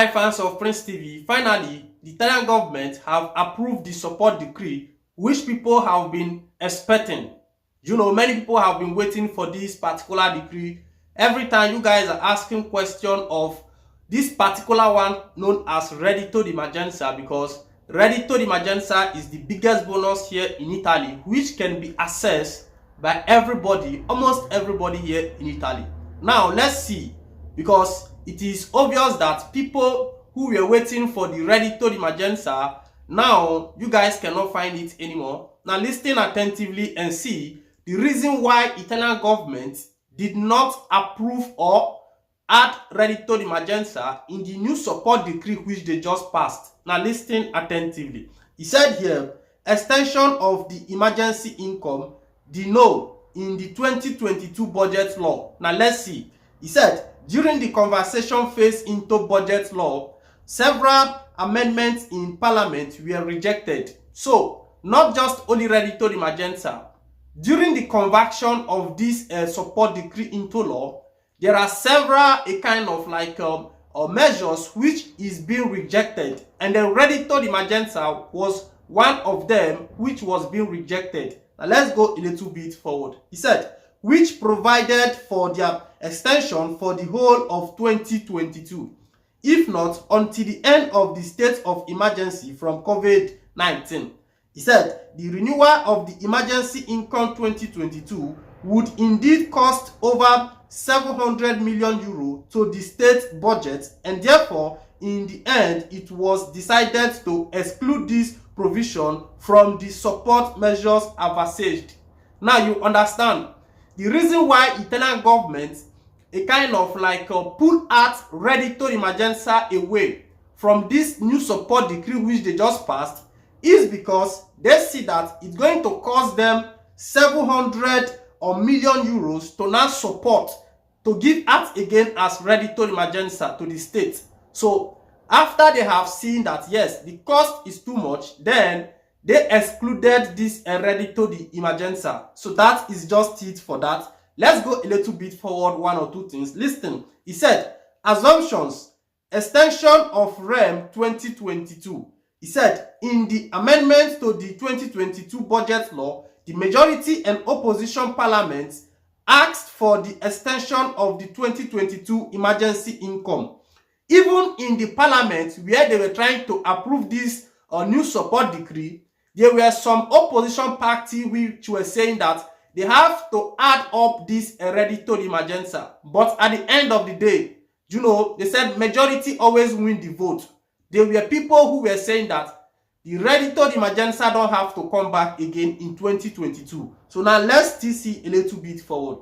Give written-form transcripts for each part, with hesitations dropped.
Alright, fans of Prince TV, finally, the Italian government have approved the support decree which people have been expecting. You know, many people have been waiting for this particular decree. Every time you guys are asking question of this particular one known as Reddito di Emergenza, because Reddito di Emergenza is the biggest bonus here in Italy, which can be accessed by everybody, almost everybody here in Italy. Now, let's see, because it is obvious that people who were waiting for the Reddito di Emergenza, now you guys cannot find it anymore. Now listen attentively and see the reason why Italian government did not approve or add Reddito di Emergenza in the new support decree which they just passed. Now listen attentively. He said here, extension of the emergency income, the no in the 2022 budget law. Now let's see. He said, during the conversation phase into budget law, several amendments in parliament were rejected. So, not just only Reddito di Emergenza. During the conversion of this support decree into law, there are several measures which is being rejected. And then Reddito di Emergenza was one of them which was being rejected. Now let's go a little bit forward. He said, which provided for their extension for the whole of 2022, if not until the end of the state of emergency from COVID-19. He said the renewal of the emergency income 2022 would indeed cost over 700 million euro to the state budget, and therefore in the end it was decided to exclude this provision from the support measures advised. Now you understand the reason why Italian government pull out Reddito di Emergenza away from this new support decree which they just passed is because they see that it's going to cost them 700 million euros to now support, to give out again as Reddito di Emergenza to the state. So after they have seen that yes, the cost is too much, then they excluded this Reddito di Emergenza. So that is just it for that. Let's go a little bit forward, one or two things. Listen, he said, assumptions, extension of REM 2022. He said, in the amendment to the 2022 budget law, the majority and opposition parliaments asked for the extension of the 2022 emergency income. Even in the parliament where they were trying to approve this new support decree, there were some opposition party which were saying that they have to add up this Reddito di Emergenza. But at the end of the day, you know, they said majority always win the vote. There were people who were saying that the Reddito di Emergenza don't have to come back again in 2022. So now let's still see a little bit forward.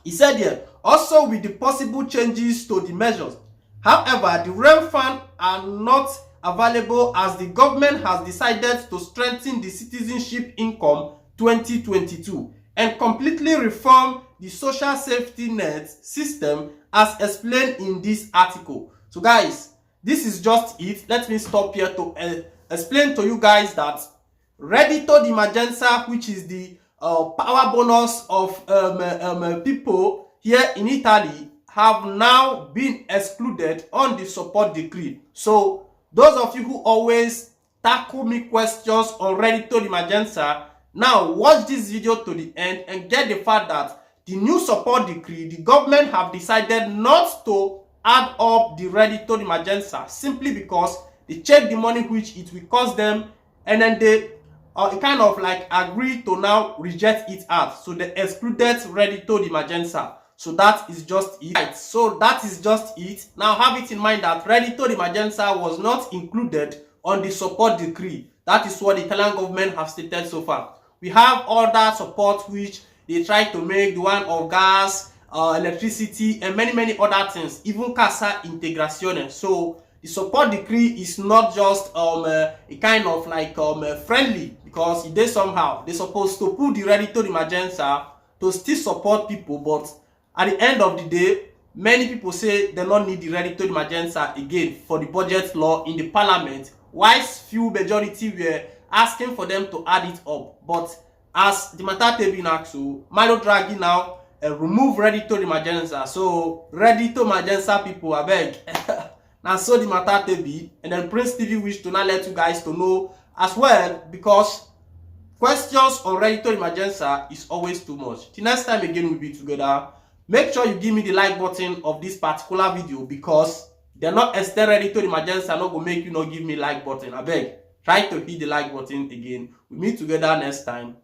He said here, also with the possible changes to the measures. However, the REM fund are not available as the government has decided to strengthen the citizenship income 2022 and completely reform the social safety net system as explained in this article. So guys, this is just it. Let me stop here to explain to you guys that Reddito di Emergenza, which is the power bonus of people here in Italy, have now been excluded on the support decree. So those of you who always tackle me questions on Reddito di Emergenza, now watch this video to the end and get the fact that the new support decree, the government have decided not to add up the Reddito di Emergenza simply because they check the money which it will cost them, and then they agree to now reject it out. So they excluded Reddito di Emergenza. So that is just it. Right, so that is just it. Now have it in mind that Reddito di Emergenza was not included on the support decree. That is what the Italian government have stated so far. We have other support which they try to make, the one of gas, electricity, and many other things, even Casa Integrazione. So the support decree is not just friendly, because it is somehow they're supposed to put the Reddito di Emergenza to still support people, but at the end of the day, many people say they don't need the Reddito di Emergenza again for the budget law in the parliament, whilst few majority were asking for them to add it up. But as the matter table now, so Mario Draghi now remove Reddito di Emergenza. So Reddito Emergenza people, I beg, Now so the matter to be, and then Prince TV wish to not let you guys to know as well, because questions on Reddito Emergenza is always too much. Till next time again we'll be together. Make sure you give me the like button of this particular video, because they're not extend Reddito Emergenza not gonna make you not give me like button. I beg, try to hit the like button again. We meet together next time.